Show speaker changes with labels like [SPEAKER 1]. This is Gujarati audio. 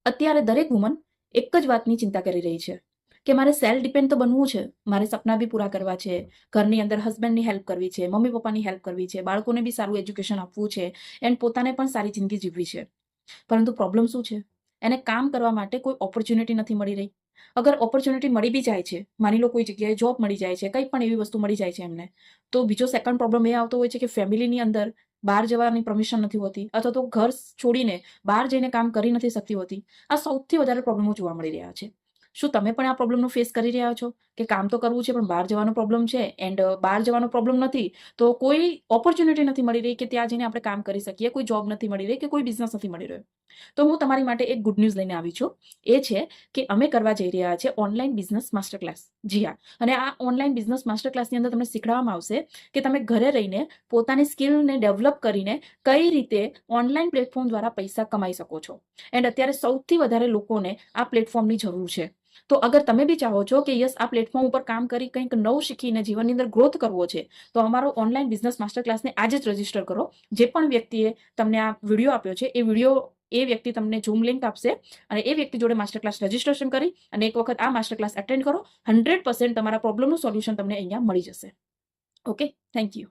[SPEAKER 1] અત્યારે દરેક વુમન એક જ વાતની ચિંતા કરી રહી છે કે મારે સેલ્ફ ડિપેન્ડ તો બનવું છે, મારે સપના બી પૂરા કરવા છે, ઘરની અંદર હસબન્ડની હેલ્પ કરવી છે, મમ્મી પપ્પાની હેલ્પ કરવી છે, બાળકોને બી સારું એજ્યુકેશન આપવું છે એન્ડ પોતાને પણ સારી જિંદગી જીવવી છે. પરંતુ પ્રોબ્લેમ શું છે? એને કામ કરવા માટે કોઈ ઓપોર્ચ્યુનિટી નથી મળી રહી. અગર ઓપોર્ચ્યુનિટી મળી બી જાય છે, માની લો કોઈ જગ્યાએ જોબ મળી જાય છે, કંઈ પણ એવી વસ્તુ મળી જાય છે એમને, તો બીજો સેકન્ડ પ્રોબ્લેમ એ આવતો હોય છે કે ફેમિલીની અંદર બહાર જવાની પરમિશન નથી હોતી, અથવા તો ઘર છોડીને બહાર જઈને કામ કરી નથી શકતી હોતી. આ સૌથી વધારે પ્રોબ્લેમો જોવા મળી રહ્યા છે. શું તમે પણ આ પ્રોબ્લેમનો ફેસ કરી રહ્યા છો કે કામ તો કરવું છે પણ બહાર જવાનો પ્રોબ્લેમ છે, એન્ડ બહાર જવાનો પ્રોબ્લેમ નથી તો કોઈ ઓપોર્ચ્યુનિટી નથી મળી રહી કે ત્યાં જઈને આપણે કામ કરી શકીએ, કોઈ જોબ નથી મળી રહી કે કોઈ બિઝનેસ નથી મળી રહ્યો? તો હું તમારી માટે એક ગુડ ન્યૂઝ લઈને આવી છું. એ છે કે અમે કરવા જઈ રહ્યા છે ઓનલાઈન બિઝનેસ માસ્ટર ક્લાસ. જી હા, અને આ ઓનલાઈન બિઝનેસ માસ્ટર ક્લાસની અંદર તમને શીખવાડવામાં આવશે કે તમે ઘરે રહીને પોતાની સ્કિલને ડેવલપ કરીને કઈ રીતે ઓનલાઈન પ્લેટફોર્મ દ્વારા પૈસા કમાઈ શકો છો. એન્ડ અત્યારે સૌથી વધારે લોકોને આ પ્લેટફોર્મની જરૂર છે. તો અગર તમે બી ચાહો છો કે યસ આ પ્લેટફોર્મ ઉપર કામ કરી કંઈક નવું શીખીને જીવનની અંદર ગ્રોથ કરવો છે, તો અમારો ઓનલાઈન બિઝનેસ માસ્ટર ક્લાસને આજે જ રજીસ્ટર કરો. જે પણ વ્યક્તિએ તમને આ વિડીયો આપ્યો છે એ વ્યક્તિ તમને ઝૂમ લિંક આપશે અને એ વ્યક્તિ જોડે માસ્ટર ક્લાસ રજીસ્ટ્રેશન કરી અને એક વખત આ માસ્ટર ક્લાસ એટેન્ડ કરો. 100% તમારા પ્રોબ્લેમનું સોલ્યુશન તમને અહીંયા મળી જશે. Okay, thank you.